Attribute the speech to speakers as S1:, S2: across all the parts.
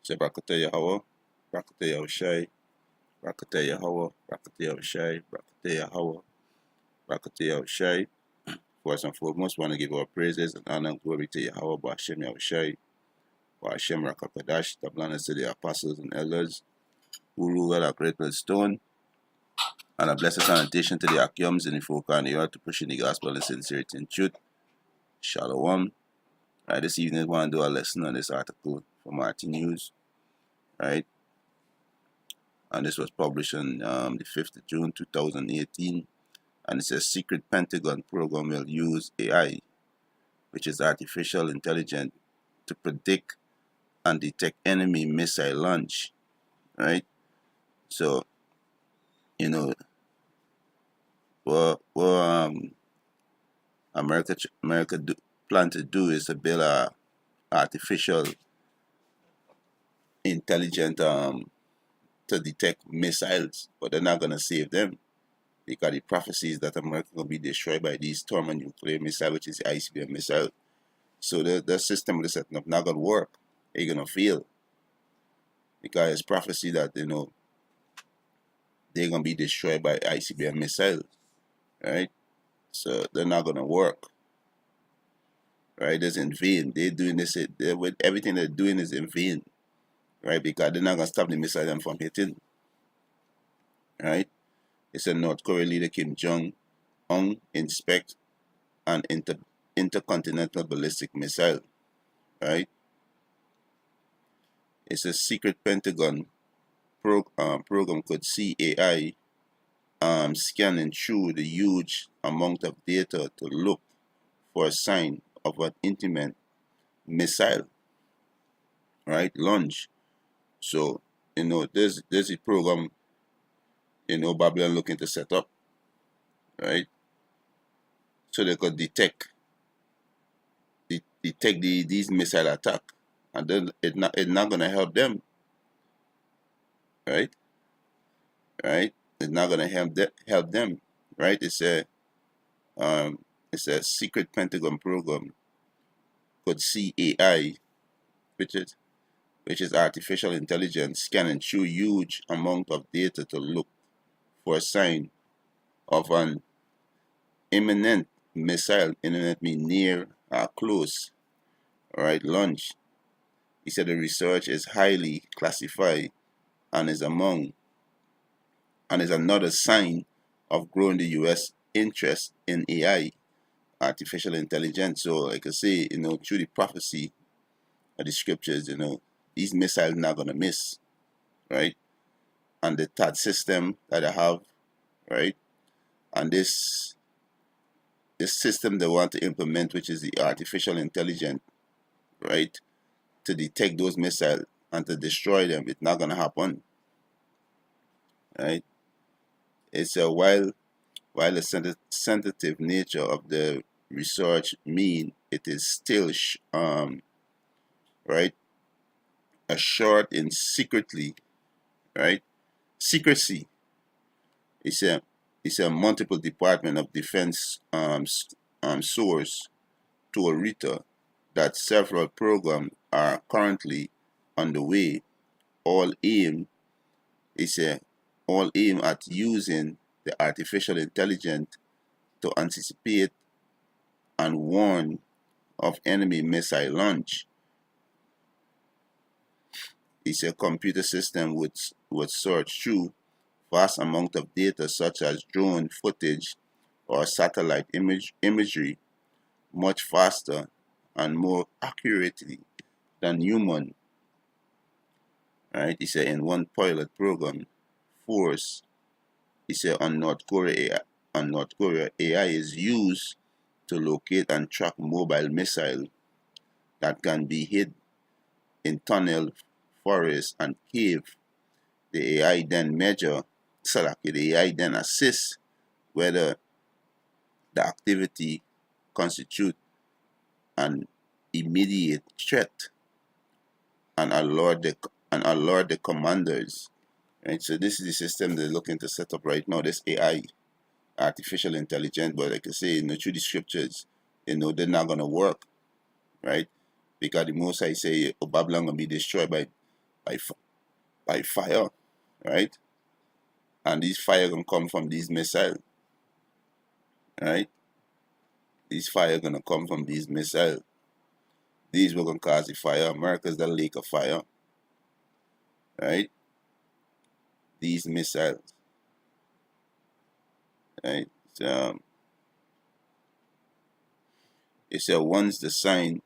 S1: Say Brakata Yahweh, Brakata Yahushai, Brakata Yahweh, Brakata Yahushai, Brakata Yahweh, Brakata Yahushai. First and foremost, want to give our praises and honor and glory to Yahweh, Ba'ashem Yahushai, Ba'ashem Rakakadash, the blessings to the apostles and elders who rule well a great stone, and a blessed sanitation to the Akiums and the folk on the earth to push in the gospel in sincerity and truth. Shalom. Right, this evening, I want to do a lesson on this article from Martin News, right? And this was published on the 5th of June 2018. And it says secret Pentagon program will use AI, which is artificial intelligence, to predict and detect enemy missile launch, right? So, you know, what America plan to do is to build a artificial intelligent to detect missiles, but they're not gonna save them because the prophecies that America will be destroyed by these thermonuclear missile, which is the ICBM missile. So the system they're setting up not gonna work. It's gonna fail because it's prophecy that they're gonna be destroyed by ICBM missile, right? So they're not gonna work, right? It's in vain. They're doing this. With everything they're doing is in vain, right? Because they're not gonna stop the missile them from hitting, right? It's a North Korean leader Kim Jong-un inspect an intercontinental ballistic missile, right? It's a secret Pentagon program could see AI scanning through the huge amount of data to look for a sign of an intimate missile, right? Launch. So, there's a program, Babylon looking to set up, right? So they could detect these missile attack, and then it's not gonna help them, right? It's not gonna help them, right? It's a secret Pentagon program could see AI, which is artificial intelligence, scanning through huge amount of data to look for a sign of an imminent missile. Imminent mean near or close, right? Launch. He said the research is highly classified and is another sign of growing the U.S. interest in AI, artificial intelligence. So, like I say, through the prophecy of the scriptures, these missiles not gonna miss, right? And the third system that I have, right? And this system they want to implement, which is the artificial intelligence, right, to detect those missiles and to destroy them, it's not gonna happen, right? It's while the sensitive nature of the research mean it is still right, a short in secretly, right, secrecy. It's a multiple Department of Defense source to Arita that several programs are currently underway, all aim at using the artificial intelligence to anticipate and warn of enemy missile launch. It's a computer system would search through vast amount of data such as drone footage or satellite imagery much faster and more accurately than human. Right? He said in one pilot program, Force, he said on North Korea AI is used to locate and track mobile missiles that can be hid in tunnel, forest, and cave. The AI then assists whether the activity constitute an immediate threat and alert the commanders. Right? So this is the system they're looking to set up right now, this AI, artificial intelligence, but like I say, through the scriptures, they're not gonna work, right? Because the Most High say Babylon gonna be destroyed by by fire, right? And these fire gonna come from these missiles, right? These fire gonna come from these missiles. These were gonna cause the fire. America's the lake of fire, right? These missiles, right? So, it said once the sign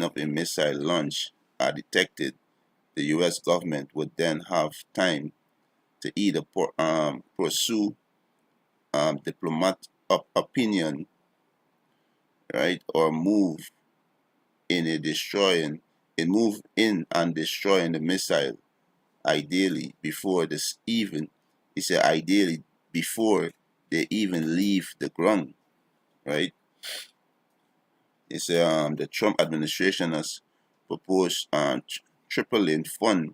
S1: of a missile launch are detected, the U.S. government would then have time to either pursue diplomatic opinion, right, or move in and destroying the missile. Ideally, before this even, he said, ideally before they even leave the ground, right? He said the Trump administration has proposed tripling fund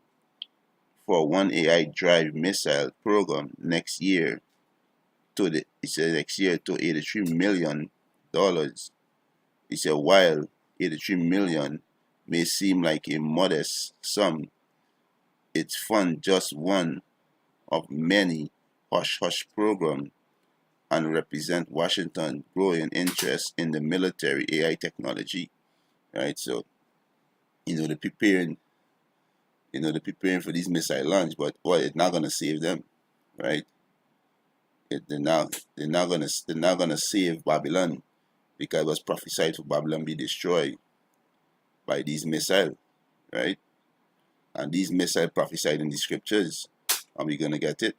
S1: for one AI drive missile program next year he said next year to $83 million. He said while 83 million may seem like a modest sum, it's fund just one of many hush-hush programs and represent Washington's growing interest in the military AI technology, right? So, they're preparing, they're preparing for these missile launch, but it's not gonna save them, right? They're not gonna save Babylon because it was prophesied for Babylon be destroyed by these missiles, right? And these missiles prophesied in the scriptures, and we're gonna get it,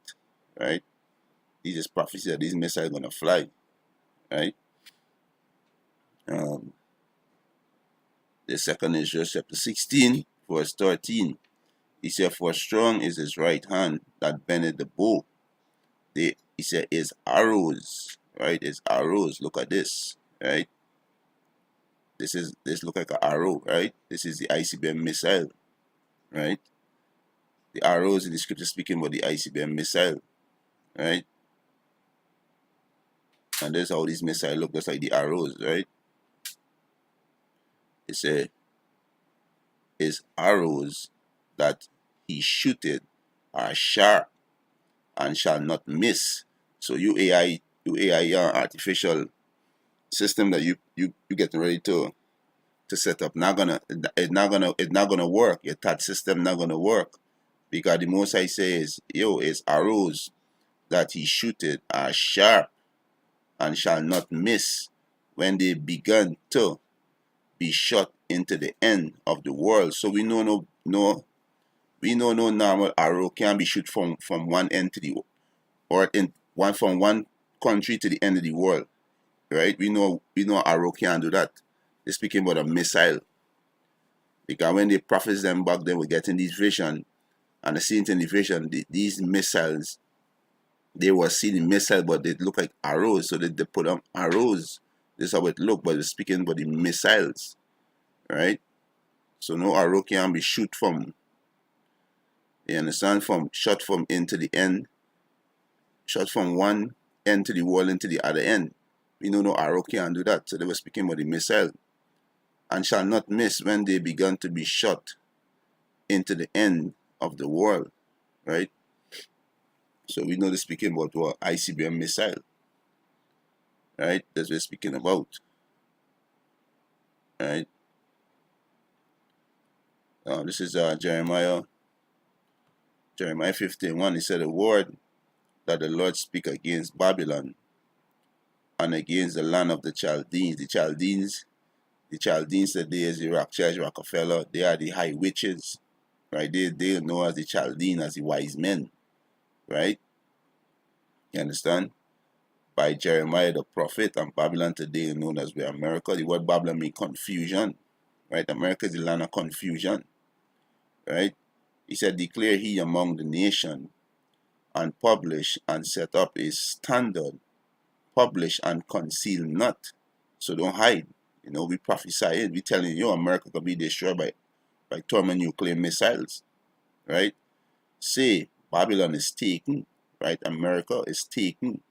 S1: right? These is prophecy that these missiles are gonna fly, right? Um, the second is just chapter 16, verse 13. He said, "For strong is his right hand that bendeth the bow." He said, "His arrows," right? His arrows. Look at this, right? This look like an arrow, right? This is the ICBM missile, right? The arrows in the scripture speaking about the ICBM missile, right? And there's how these missiles look just like the arrows, right? It said, "His arrows that he shooteth are sharp and shall not miss." So you AI artificial system that you getting ready to set up, it's not gonna work. Your thought system not gonna work because the most I say is, his arrows that he shooteth are sharp and shall not miss when they begun to be shot into the end of the world. So we know no normal arrow can be shoot from one end to the or in one from one country to the end of the world, right? We know arrow can't do that. They're speaking about a missile because when they prophets them back then, we're getting these vision and the seeing in the vision, these missiles, they were seeing missiles, but they look like arrows, so they put on arrows. This is how it look, but they're speaking about the missiles, right? So no arrow can be shoot from, you understand, shot from into the end, shot from one end to the wall into the other end. We know no arrow can do that. So they were speaking about the missile. "And shall not miss when they begun to be shot into the end of the world," right? So we know they're speaking about what ICBM missile, right? That's what we're speaking about, right? This is Jeremiah 15:1. He said, "A word that the Lord speak against Babylon and against the land of the Chaldeans." The Chaldeans today is the Rothschild Rockefeller. They are the high witches, right? They are known as the Chaldean, as the wise men, right? You understand? By Jeremiah the prophet, and Babylon today is known as where America. The word Babylon means confusion, right? America is the land of confusion, right? He said, "Declare he among the nation, and publish and set up a standard, publish and conceal not." So don't hide. We prophesying, we telling you America could be destroyed by thermonuclear missiles, right? Say Babylon is taken, right? America is taken.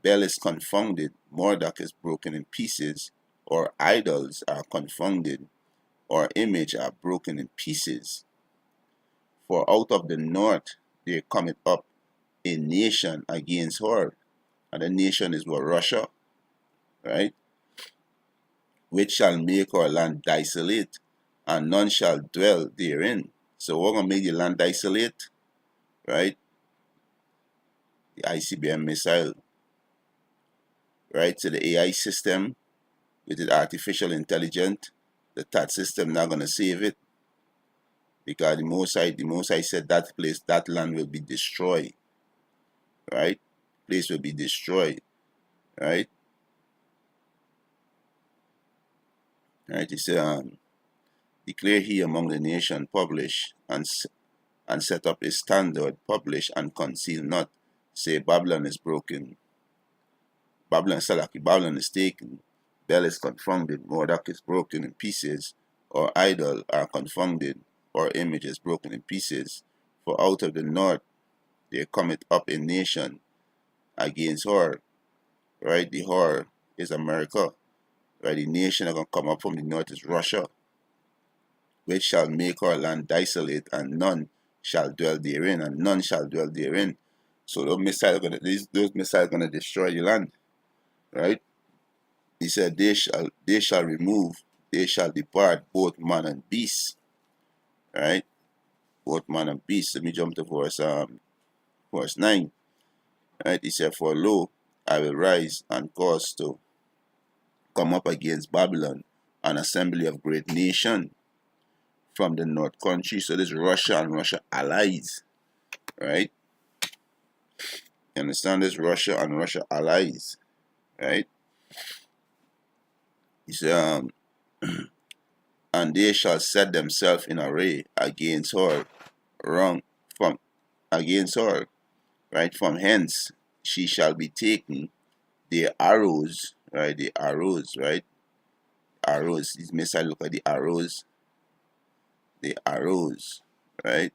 S1: Bel is confounded. Marduk is broken in pieces, or idols are confounded, or image are broken in pieces, For out of the north there cometh up a nation against her, and the nation is what? Russia, right? Which shall make our land desolate, and none shall dwell therein. So we're gonna make the land desolate, right? The ICBM missile, right? So the AI system with the artificial intelligence, the TAT system not gonna save it, because the Most High said that place, that land will be destroyed, right? Place will be destroyed, right? Right? He said, declare he among the nation, publish and set up a standard, publish and conceal not. Say Babylon is broken. Babylon is taken. Bel is confounded. Mordok is broken in pieces. Or idol are confounded. Or image is broken in pieces. For out of the north there cometh up a nation against her. Right? The her is America. Right? The nation that gonna come up from the north is Russia, which shall make our land desolate, and none shall dwell therein, and none shall dwell therein. So those missiles are gonna destroy the land, right? He said they shall remove, they shall depart, both man and beast, right? Both man and beast. Let me jump to verse 9. Right? He said, for lo, I will rise and cause to come up against Babylon an assembly of great nation from the north country. So this Russia and Russia allies, right? You understand this? Russia and Russia allies, right? He said, and they shall set themselves in array against her, wrong from against her, right? From hence she shall be taken. The arrows, right? The arrows, right? Arrows. These missiles look like the arrows. The arrows, right?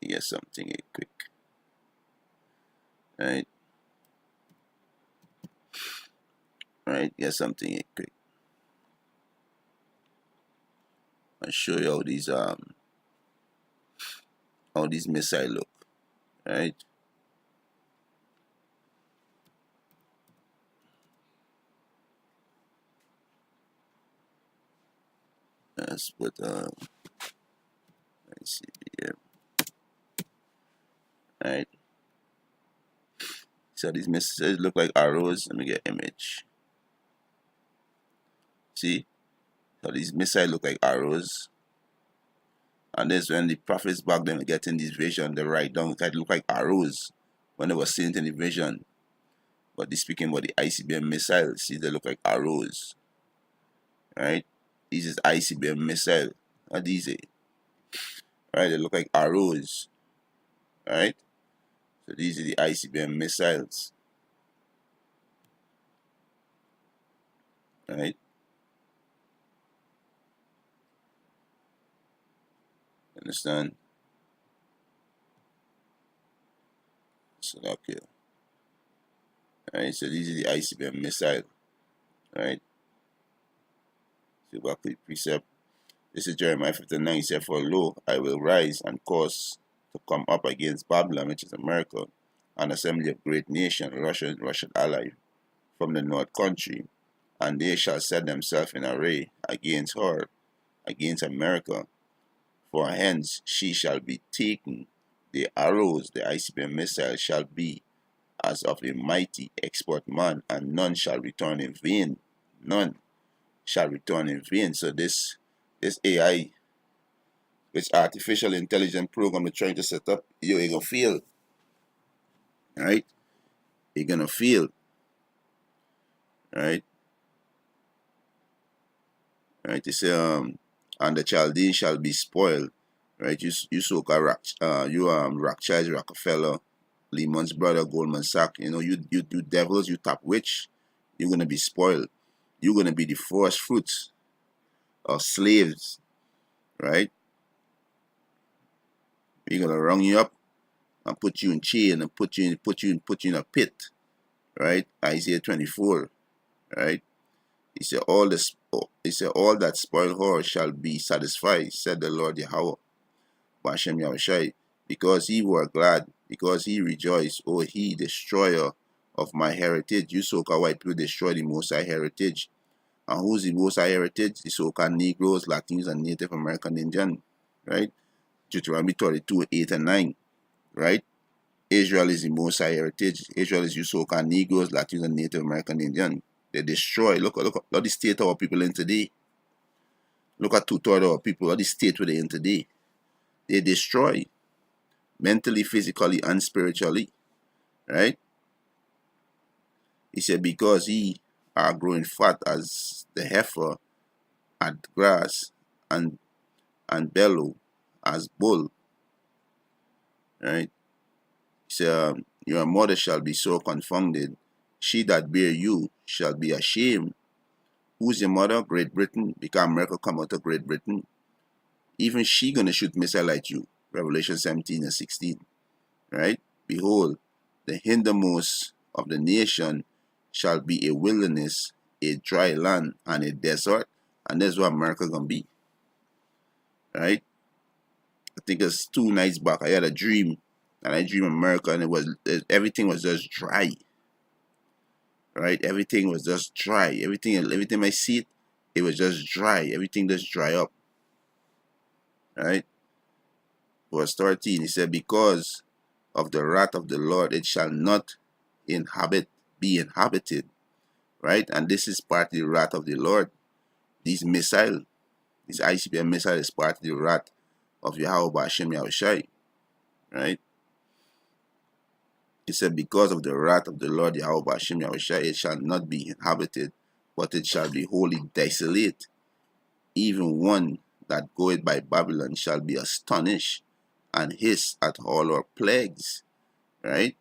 S1: Here's something here quick, right? Right? Here's something here quick. I'll show you how these missiles look, right? Let's put let's see here, right? So these missiles look like arrows. Let me get image. See? So these missiles look like arrows. And this when the prophets back then were getting this vision, they write down it look like arrows when they were seeing it in the vision. But they speaking about the ICBM missiles. See, they look like arrows, right? This is ICBM missile. What these are? Right? They look like arrows, right? So these are the ICBM missiles, right? Understand? So okay. Right, so these are the ICBM missile, right? So back to the precept. This is Jeremiah 59. He said, for lo, I will rise and cause to come up against Babylon, which is America, an assembly of great nation, Russian ally, from the north country, and they shall set themselves in array against her, against America. For hence she shall be taken. The arrows, the ICBM missile, shall be as of a mighty expert man, and none shall return in vain. None shall return in vain. So this AI, this artificial intelligence program they're trying to set up, you're gonna fail. Right? You're gonna fail. Right? Right? They say and the Chaldean shall be spoiled. Right? You so-called Rothschild, Rockefeller, Lehman's brother, Goldman Sachs, you devils, you top witch, you're gonna be spoiled. You're gonna be the first fruits of slaves, right? We're gonna run you up and put you in chain and put you in a pit, right? Isaiah 24, right? He said all that spoil her shall be satisfied, said the Lord Yahweh. Ba'Shem Yahushai, because he were glad, because he rejoiced, O he destroyer of my heritage. You so-called white people destroy the Most High heritage. And who's the Most High heritage? The so-called Negroes, Latinos, and Native American Indian, right? Deuteronomy 32, 8 and 9, right? Israel is the Most High heritage. Israel is you so-called Negroes, Latinos, and Native American Indian. They destroy. Look at the state of our people in today. Look at 2/3 of our people, what the state where they in today. They destroy mentally, physically, and spiritually, right? He said, because ye are growing fat as the heifer at grass, and bellow as bull, right? He said, your mother shall be so confounded, she that bear you shall be ashamed. Who's your mother? Great Britain, because America come out of Great Britain. Even she gonna shoot missile at you. Revelation 17 and 16, right? Behold, the hindermost of the nation shall be a wilderness, a dry land, and a desert. And that's what America gonna be, right? I think it's 2 nights back, I had a dream, and I dreamed America, and everything was just dry, right? Everything was just dry. Everything I see it was just dry. Everything just dry up, right? Verse 13, he said, because of the wrath of the Lord, it shall not be inhabited, right? And this is part of the wrath of the Lord. This ICBM missile is part of the wrath of Yahweh Ba'Shem Yahushai, right? He said, because of the wrath of the Lord Yahweh Ba'Shem Yahushai, it shall not be inhabited, but it shall be wholly desolate. Even one that goeth by Babylon shall be astonished and hiss at all our plagues, right?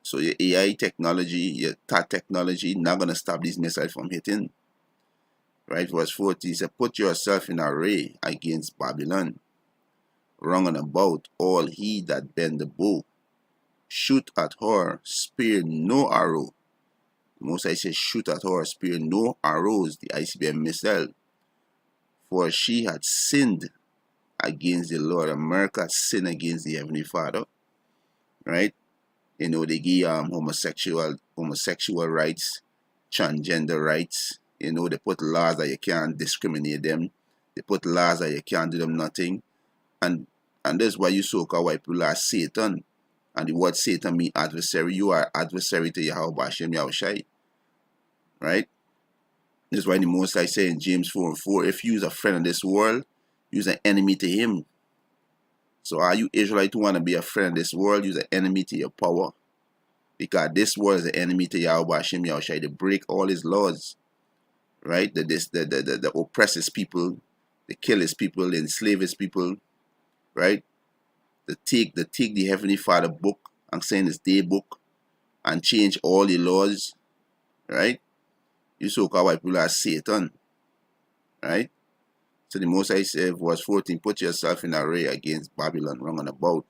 S1: So your AI technology, your TAT technology, not going to stop these missiles from hitting, right? Verse 40, he said, put yourself in array against Babylon, round about all he that bend the bow. Shoot at her, spare no arrow. Most I say, shoot at her, spare no arrows, the ICBM missile. For she had sinned against the Lord. America had sinned against the Heavenly Father, right? You know, they give homosexual rights, transgender rights. You know, they put laws that you can't discriminate them. They put laws that you can't do them nothing. And that's why you so-called white people are Satan. And the word Satan means adversary. You are adversary to Yahweh Ba'Shem Yahushai, right? This is why the Most High say in James 4:4, if you is a friend of this world, you is an enemy to him. So are you Israelite who want to be a friend of this world? You're an enemy to your power. Because this world is an enemy to Yahweh Ba'Shem Yahushai. They break all his laws, right? They oppress his people, they kill his people, they enslave his people, right? They take the Heavenly Father book and saying it's their book and change all the laws, right? You so-called white people are Satan, right? So the Most High said, verse 14, put yourself in array against Babylon, round about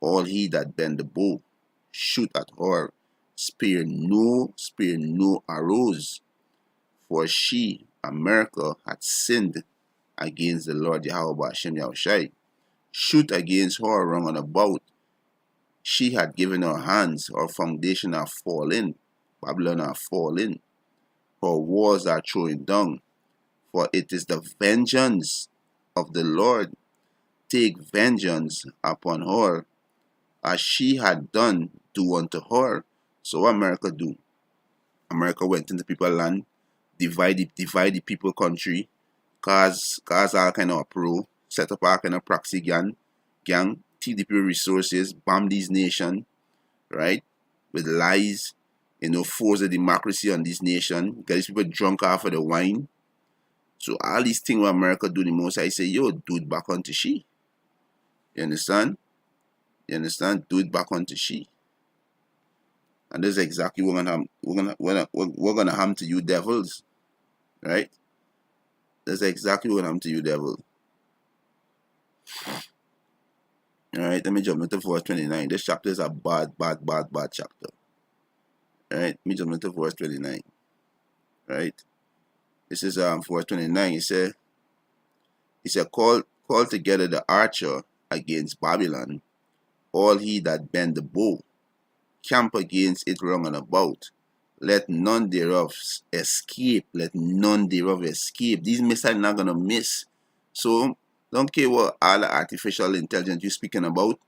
S1: all he that bend the bow. Shoot at her, spare no arrows, for she, America, had sinned against the Lord Yahweh Ba'Shem Yahushai. Shoot against her round about. She had given her hands, her foundation are fallen, Babylon are fallen, her walls are thrown down, for it is the vengeance of the Lord. Take vengeance upon her, as she had done, do unto her. So what America do? America went into people's land, divide the people country, cause all kind of uproar, set up all kind of proxy gang, take the people resources, bomb these nations, right? With lies, force a democracy on this nation, get these people drunk off of the wine. So all these things what America do, the Most I say, yo, do it back onto she. You understand? You understand? Do it back onto she. And this is exactly what we're gonna harm to you devils. Right? That's exactly what I'm to you, devil. Alright, let me jump into verse 29. This chapter is a bad chapter. Alright, let me jump into verse 29. Right? This is verse 29. He said, call Call together the archer against Babylon, all he that bend the bow, camp against it round and about. Let none thereof escape. Let none thereof escape. These missiles not gonna miss. So don't care what all the artificial intelligence you're speaking about.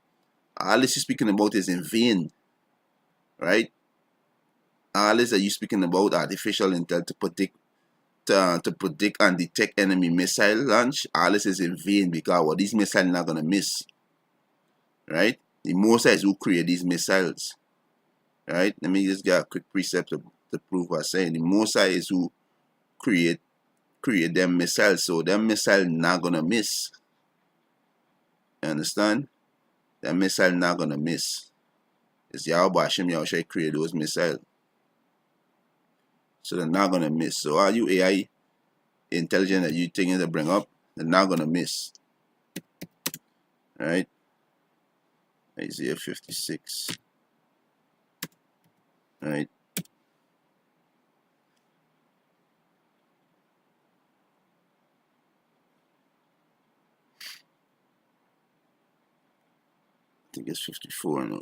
S1: All this you're speaking about is in vain, right? All this that you're speaking about artificial intelligence to predict and detect enemy missile launch. All this is in vain because what these missiles not gonna miss, right? The Most High is who create these missiles. Right? Let me just get a quick precept to prove what I'm saying. The Most High is who create them missiles, so them missile not gonna miss. You understand? That missile not gonna miss. It's Yahweh Hashem Yahushua create those missiles, so they're not gonna miss. So all you AI intelligent that you thinking to bring up, they're not gonna miss. Right? Isaiah 56. Right? I think it's 54. No, I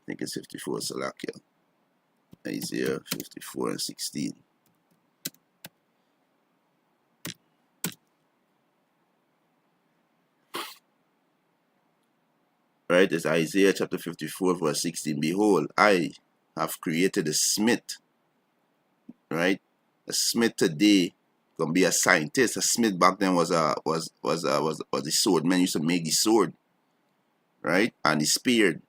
S1: think it's 54. Salakia. Isaiah 54 and 16. Right? It's Isaiah chapter 54 verse 16. Behold, I have created a smith. Right? A smith today gonna be a scientist. A smith back then was a swordman. Used to make the sword, right? And the spear.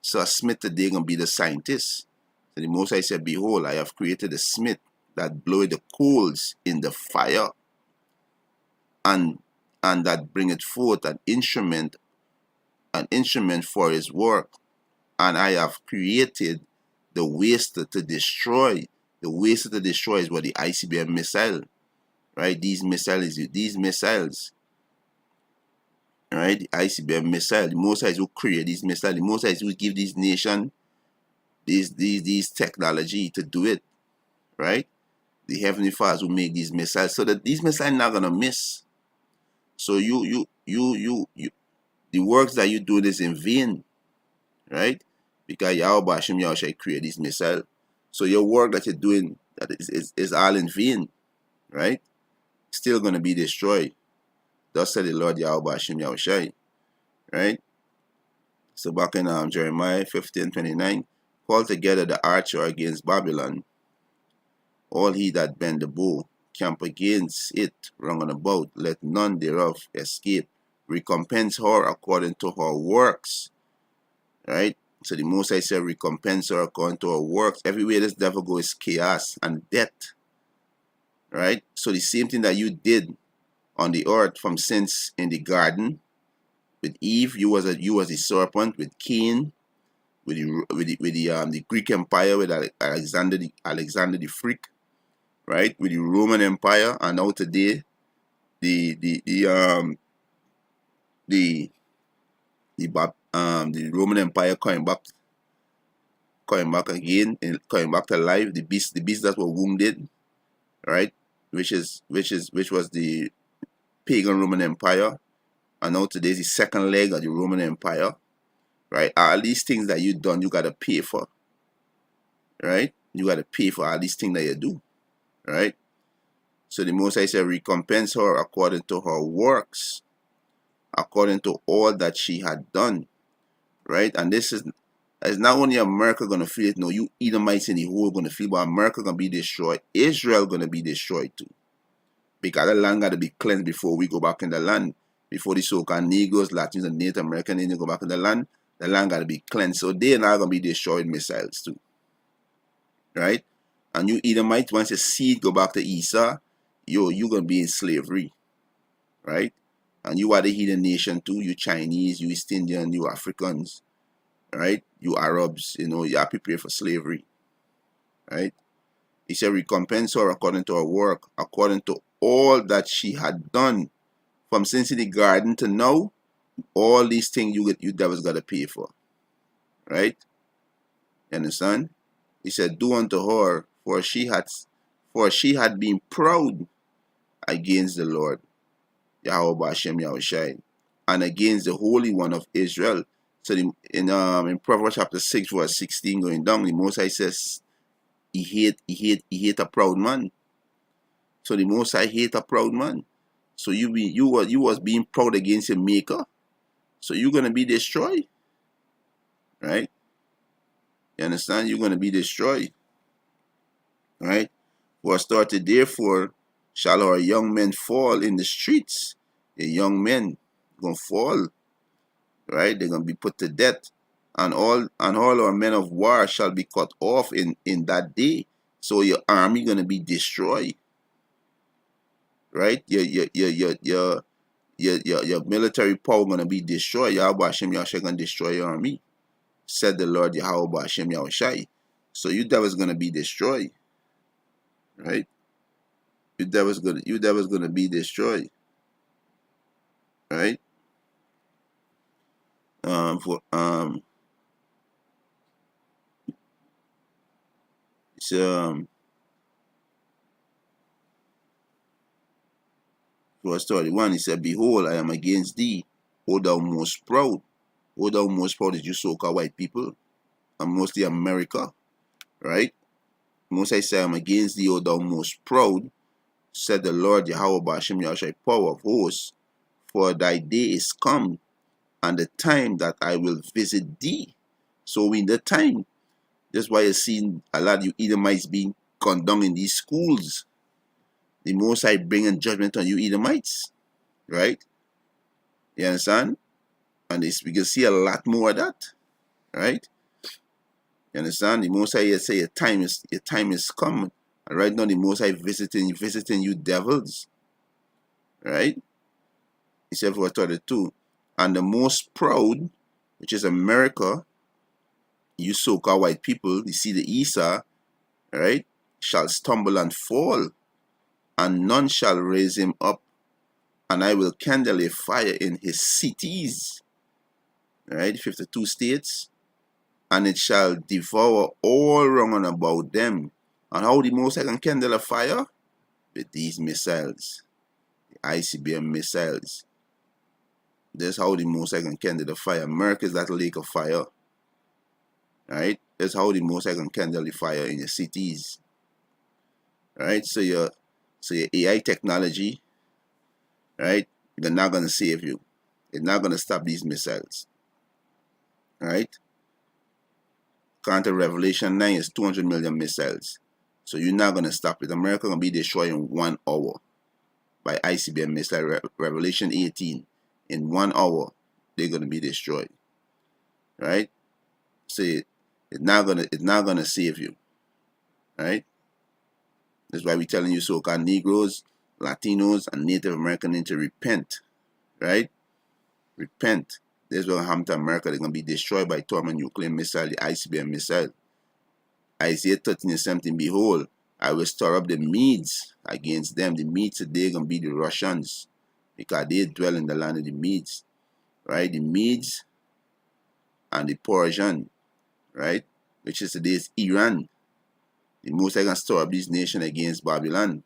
S1: So a smith today gonna be the scientist. So the Most High said, behold, I have created a smith that bloweth the coals in the fire, and that bringeth forth an instrument for his work. And I have created the waster to destroy. The waster to destroy is what the ICBM missile, right? These missiles, right? The ICBM missile. The Most High is who create these missiles. The Most High is who give these nation these technology to do it, right? The Heavenly Fathers who make these missiles, so that these missiles not gonna miss. So you the works that you do is in vain, right? Because Yahweh Hashem Yahushua create these missiles. So your work that you're doing that is all in vain, right? Still gonna be destroyed. Thus said the Lord Yahweh Hashem Yahushua, right? So back in Jeremiah 15:29, call together the archer against Babylon, all he that bend the bow, camp against it round and about, let none thereof escape. Recompense her according to her works, right? So the Most High said, recompense her according to her works. Everywhere this devil goes is chaos and death, right? So the same thing that you did on the earth from since in the garden with Eve, you was a serpent. With Cain, with the Greek Empire, with Alexander the Freak, right? With the Roman Empire, and now today the Roman Empire coming back again, and coming back to life. The beast that were wounded, right? Which was the pagan Roman Empire, and now today is the second leg of the Roman Empire, right? All these things that you done, you gotta pay for, right? You gotta pay for all these things that you do, right? So the Most High said, recompense her according to her works, according to all that she had done, right? And this is not only America gonna feel it, no, you Edomites in the whole gonna feel, but America gonna be destroyed. Israel gonna be destroyed too, because the land gotta be cleansed before we go back in the land. Before the so-called Negroes, Latins, and Native American Indians go back in the land gotta be cleansed. So they're not gonna be destroyed missiles too, right? And you Edomites, once your seed go back to Esau, you gonna be in slavery, right? And you are the heathen nation too. You Chinese, you East Indian, you Africans, right? You Arabs, you are prepared for slavery, right? He said, recompense her according to her work, according to all that she had done. From since in the garden to now, all these things you devils gotta pay for, right? You understand? He said, do unto her, for she had been proud. against the Lord, Yahweh Ba'ashem Yahushai, and against the Holy One of Israel. So in Proverbs chapter 6, verse 16 going down, the Most High says he hate a proud man. So the Most High hate a proud man. So you was being proud against your maker. So you're gonna be destroyed. Right? You understand? You're gonna be destroyed. Right? For started, therefore shall our young men fall in the streets. The young men gonna fall, right? They're gonna be put to death, and all our men of war shall be cut off in that day. So your army gonna be destroyed, right? Your military power gonna be destroyed. Yahweh Hashem Yahushai gonna destroy your army, said the Lord Yahweh Hashem Yahushai. So you devils gonna be destroyed, right? You devils gonna be destroyed, right? So verse 31, he said, behold, I am against thee, O thou most proud. O thou most proud is you so-called white people, and mostly America, right? Most I say, I am against thee, O thou most proud, said the Lord Yahweh Ba'ashem Yahushai, power of hosts, for thy day is come, and the time that I will visit thee. So in the time, that's why you're seeing a lot of you Edomites being gone down in these schools. The Most High bringing judgment on you Edomites, right? You understand? And we can see a lot more of that, right? You understand? The Most High say your time is come. And right now the Most High visiting you devils, right? He said verse 32, and the most proud, which is America, you so-called white people, you see the Esau, right, shall stumble and fall, and none shall raise him up, and I will kindle a fire in his cities, right, 52 states, and it shall devour all round about them. And how the Most High can kindle a fire? With these missiles, the ICBM missiles. That's how the Most High can kindle the fire. America is that lake of fire, right? That's how the Most High can kindle the fire in your cities, right? So your AI technology, right? They're not gonna save you. It's not gonna stop these missiles, right? According to Revelation 9, is 200 million missiles. So you're not gonna stop it. America gonna be destroyed in 1 hour by ICBM missile. Revelation 18, in 1 hour they're gonna be destroyed, right? So it's not gonna save you, right? That's why we're telling you so-called Negroes, Latinos, and Native Americans to repent, right? Repent. This will happen to America. They're going to be destroyed by thermonuclear missile, the ICBM missile. Isaiah 13:17, behold, I will stir up the Medes against them. The Medes today are going to be the Russians, because they dwell in the land of the Medes, right? The Medes and the Persian, right? Which is today's Iran. The Most High can stir up this nation against Babylon,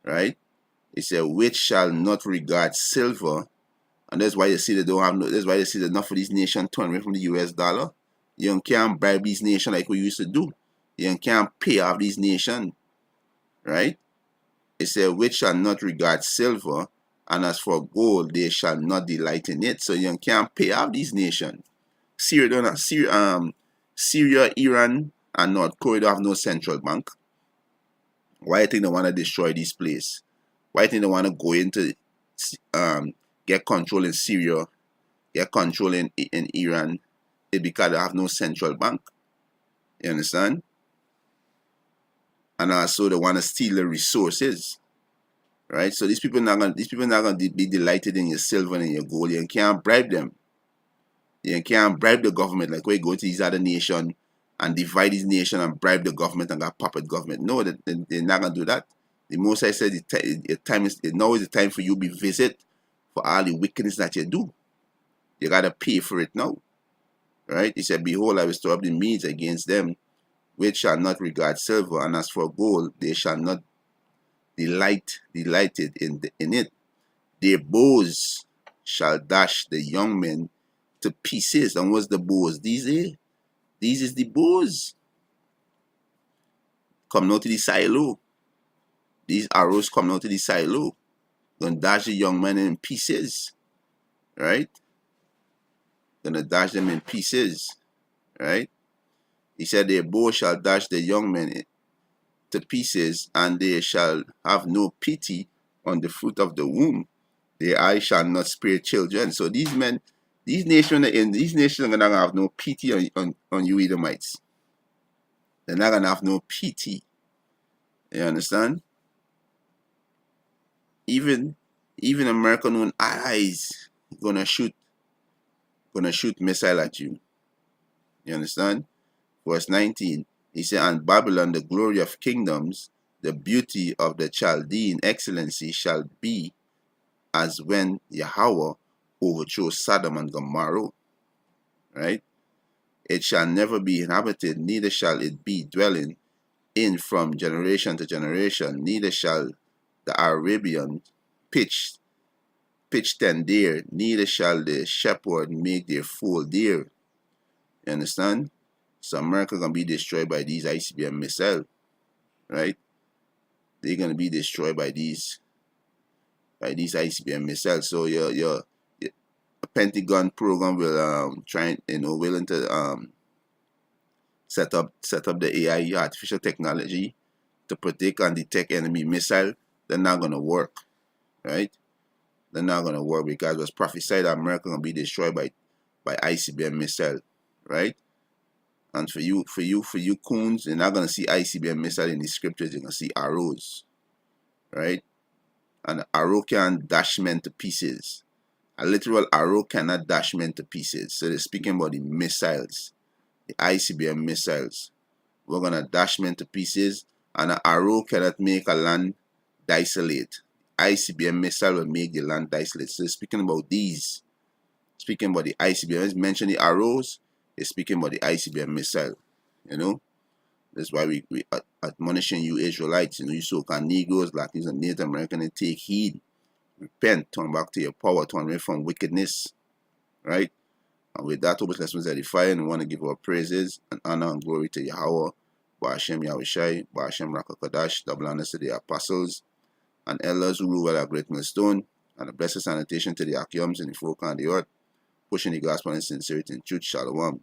S1: right? It said, which shall not regard silver. And that's why you see they don't have no, that's why you see that enough of these nations turn away from the US dollar. You can't bribe these nations like we used to do. You can't pay off these nations, right? It said, which shall not regard silver, and as for gold, they shall not delight in it. So you can't pay off these nations. Syria, Iran, and North Korea don't have no central bank. Why do you think they want to destroy this place? Why do you think they want to go into get control in Syria, get control in Iran? It's because they have no central bank. You understand? And also they want to steal the resources, right? So these people not gonna be delighted in your silver and your gold. You can't bribe them. You can't bribe the government like we go to these other nations and divide this nation and bribe the government and got puppet government. No, they're not gonna do that. The Most I said now is the time for you to be visit for all the wickedness that you do. You gotta pay for it now, right? He said, behold, I will stir up the Medes against them, which shall not regard silver, and as for gold, they shall not delighted in it. Their bows shall dash the young men to pieces. And what's the bows? These is the bows. Come out to the silo. These arrows come out to the silo. Gonna dash the young men in pieces. Right? Gonna dash them in pieces. Right? He said, their bow shall dash the young men to pieces, and they shall have no pity on the fruit of the womb. Their eyes shall not spare children. So these men, these nations are gonna have no pity on you Edomites. They're not gonna have no pity. You understand? Even American own allies gonna shoot missile at you. You understand? Verse 19, he said, and Babylon, the glory of kingdoms, the beauty of the Chaldean excellency shall be as when Yahweh overthrew Sodom and Gomorrah. Right? It shall never be inhabited, neither shall it be dwelling in from generation to generation, neither shall the Arabian pitch tent there, neither shall the shepherd make their fold there. You understand? So America gonna be destroyed by these ICBM missiles, right? They're gonna be destroyed by these ICBM missiles. So your Pentagon program will willing to set up the AI, artificial technology, to predict and detect enemy missile. They're not gonna work, right? They're not gonna work because it was prophesied that America gonna be destroyed by ICBM missile, right? And for you coons, you're not gonna see ICBM missile in the scriptures. You're gonna see arrows, right? And an arrow can dash men to pieces. A literal arrow cannot dash men to pieces. So they're speaking about the missiles, the ICBM missiles. We're gonna dash men to pieces, and an arrow cannot make a land desolate. ICBM missile will make the land desolate. So speaking about these, speaking about the ICBM, let's mention the arrows. It's speaking about the ICBM missile. You know, that's why we admonishing you Israelites, you so-called Negroes, Latinos, and Native Americans, and take heed, repent, turn back to your power, turn away from wickedness, right? And with that, Obus Lessons Edifying, we want to give our praises and honor and glory to Yahweh, Ba'ashem Yahushai, Ba'ashem Rakakadash, double honors to the apostles and elders who rule well at Great Millstone, and a blessed sanitation to the Akiums and the folk on the earth, pushing the gospel in sincerity and truth. Shalom.